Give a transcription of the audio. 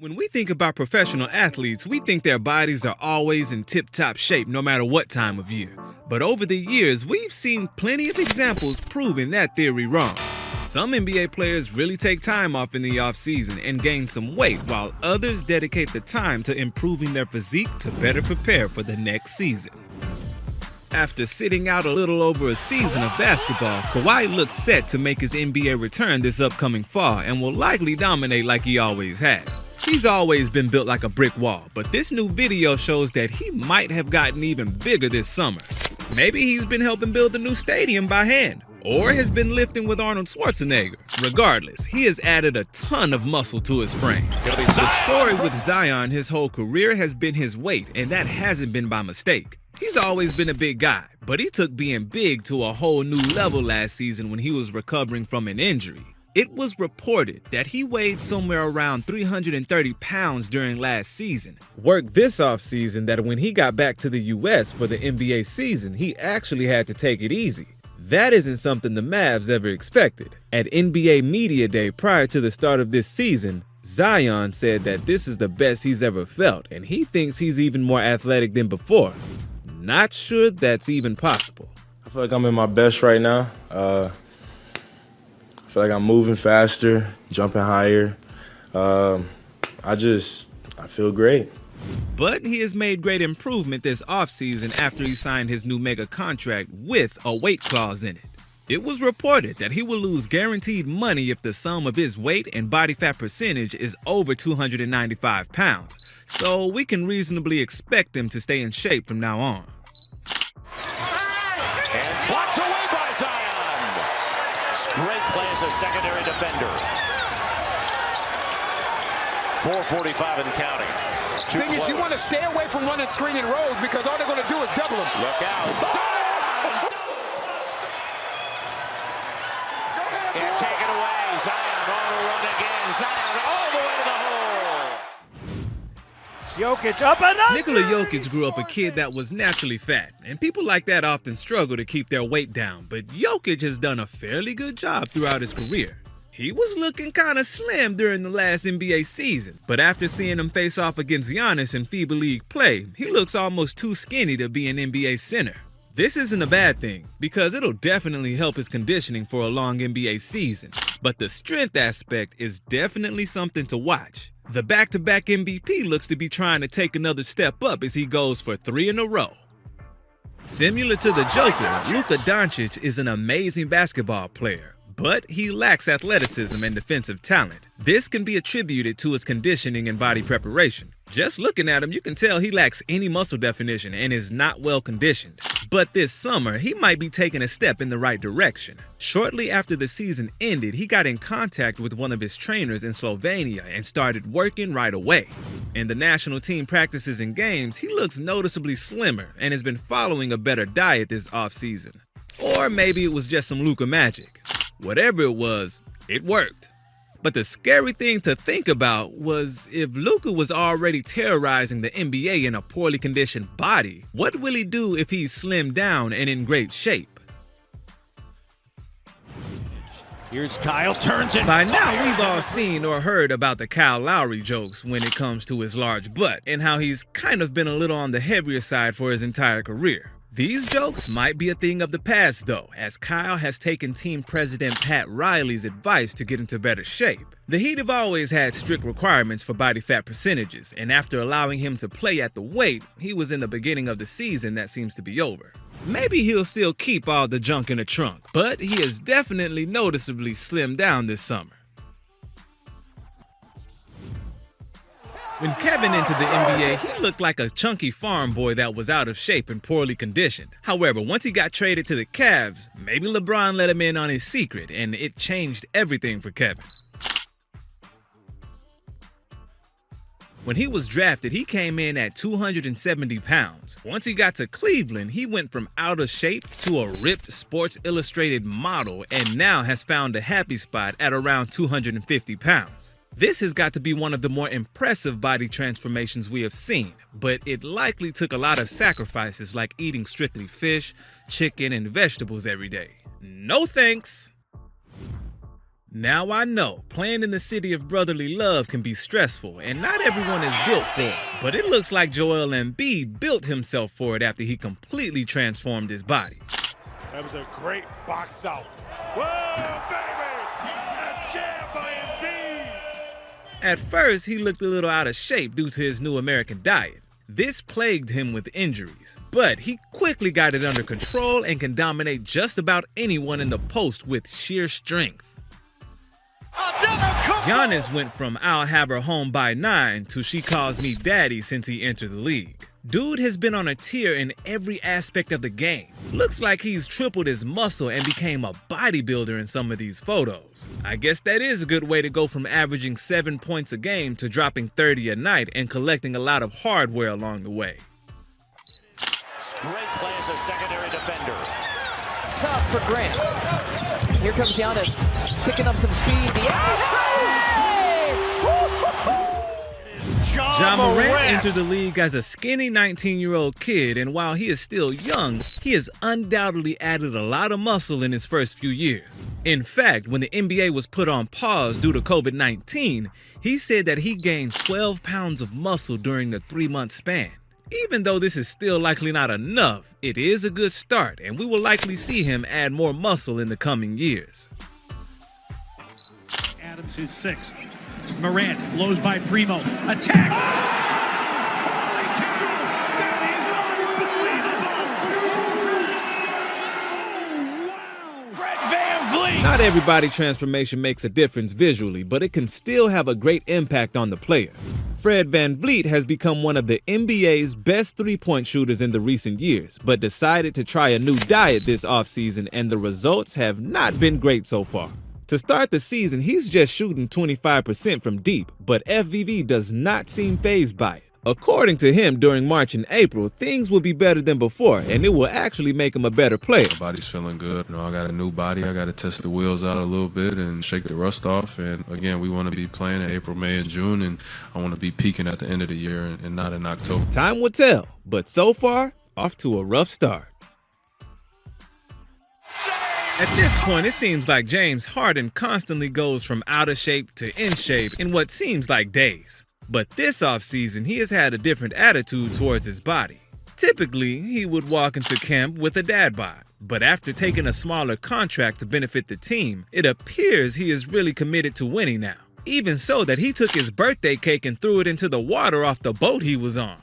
When we think about professional athletes, we think their bodies are always in tip-top shape no matter what time of year. But over the years, we've seen plenty of examples proving that theory wrong. Some NBA players really take time off in the off-season and gain some weight, while others dedicate the time to improving their physique to better prepare for the next season. After sitting out a little over a season of basketball, Kawhi looks set to make his NBA return this upcoming fall and will likely dominate like he always has. He's always been built like a brick wall, but this new video shows that he might have gotten even bigger this summer. Maybe he's been helping build the new stadium by hand, or has been lifting with Arnold Schwarzenegger. Regardless, he has added a ton of muscle to his frame. The story with Zion his whole career has been his weight, and that hasn't been by mistake. He's always been a big guy, but he took being big to a whole new level last season when he was recovering from an injury. It was reported that he weighed somewhere around 330 pounds during last season. Worked this offseason that when he got back to the US for the NBA season, he actually had to take it easy. That isn't something the Mavs ever expected. At NBA Media Day prior to the start of this season, Zion said that this is the best he's ever felt, and he thinks he's even more athletic than before. Not sure that's even possible. I feel like I'm in my best right now. I feel like I'm moving faster, jumping higher. I feel great. But he has made great improvement this offseason after he signed his new mega contract with a weight clause in it. It was reported that he will lose guaranteed money if the sum of his weight and body fat percentage is over 295 pounds, so we can reasonably expect him to stay in shape from now on. And blocked away by Zion. Great play as a secondary defender. 4:45 and counting. The thing is, you want to stay away from running screen and rolls because all they're going to do is double them. Look out. Zion! And take it away. Zion on the run again. Zion all the way to the hole. Jokic up another! Nikola Jokic grew up a kid that was naturally fat, and people like that often struggle to keep their weight down, but Jokic has done a fairly good job throughout his career. He was looking kinda slim during the last NBA season, but after seeing him face off against Giannis in FIBA League play, he looks almost too skinny to be an NBA center. This isn't a bad thing, because it'll definitely help his conditioning for a long NBA season, but the strength aspect is definitely something to watch. The back-to-back MVP looks to be trying to take another step up as he goes for 3 in a row. Similar to the Joker, Luka Doncic is an amazing basketball player, but he lacks athleticism and defensive talent. This can be attributed to his conditioning and body preparation. Just looking at him, you can tell he lacks any muscle definition and is not well conditioned. But this summer, he might be taking a step in the right direction. Shortly after the season ended, he got in contact with one of his trainers in Slovenia and started working right away. In the national team practices and games, he looks noticeably slimmer and has been following a better diet this offseason. Or maybe it was just some Luka magic. Whatever it was, it worked. But the scary thing to think about was if Luka was already terrorizing the NBA in a poorly conditioned body, what will he do if he's slimmed down and in great shape? Here's Kyle, turns it. By now, we've all seen or heard about the Kyle Lowry jokes when it comes to his large butt and how he's kind of been a little on the heavier side for his entire career. These jokes might be a thing of the past though, as Kyle has taken team president Pat Riley's advice to get into better shape. The Heat have always had strict requirements for body fat percentages, and after allowing him to play at the weight he was in the beginning of the season, that seems to be over. Maybe he'll still keep all the junk in the trunk, but he has definitely noticeably slimmed down this summer. When Kevin entered the NBA, he looked like a chunky farm boy that was out of shape and poorly conditioned. However, once he got traded to the Cavs, maybe LeBron let him in on his secret, and it changed everything for Kevin. When he was drafted, he came in at 270 pounds. Once he got to Cleveland, he went from out of shape to a ripped Sports Illustrated model and now has found a happy spot at around 250 pounds. This has got to be one of the more impressive body transformations we have seen, but it likely took a lot of sacrifices like eating strictly fish, chicken, and vegetables every day. No thanks! Now I know, playing in the city of brotherly love can be stressful, and not everyone is built for it. But it looks like Joel Embiid built himself for it after he completely transformed his body. That was a great box out. Whoa, baby! A jam by Embiid! At first, he looked a little out of shape due to his new American diet. This plagued him with injuries, but he quickly got it under control and can dominate just about anyone in the post with sheer strength. Giannis went from "I'll have her home by 9" to "she calls me daddy" since he entered the league. Dude has been on a tear in every aspect of the game. Looks like he's tripled his muscle and became a bodybuilder in some of these photos. I guess that is a good way to go from averaging 7 points a game to dropping 30 a night and collecting a lot of hardware along the way. Great play as a secondary defender. Tough for Grant. Here comes Giannis, picking up some speed. Ja Morant entered the league as a skinny 19-year-old kid, and while he is still young, he has undoubtedly added a lot of muscle in his first few years. In fact, when the NBA was put on pause due to COVID-19, he said that he gained 12 pounds of muscle during the 3-month span. Even though this is still likely not enough, it is a good start, and we will likely see him add more muscle in the coming years. Adams is 6th. Morant blows by Primo. Attack! Holy cow! That is unbelievable! Oh, wow! Fred VanVleet! Not everybody transformation makes a difference visually, but it can still have a great impact on the player. Fred VanVleet has become one of the NBA's best three-point shooters in the recent years, but decided to try a new diet this offseason, and the results have not been great so far. To start the season, he's just shooting 25% from deep, but FVV does not seem fazed by it. According to him, during March and April, things will be better than before, and it will actually make him a better player. My body's feeling good. I got a new body. I got to test the wheels out a little bit and shake the rust off. And again, we want to be playing in April, May, and June, and I want to be peaking at the end of the year and not in October. Time will tell, but so far, off to a rough start. At this point, it seems like James Harden constantly goes from out of shape to in shape in what seems like days. But this offseason, he has had a different attitude towards his body. Typically, he would walk into camp with a dad bod, but after taking a smaller contract to benefit the team, it appears he is really committed to winning now. Even so that he took his birthday cake and threw it into the water off the boat he was on.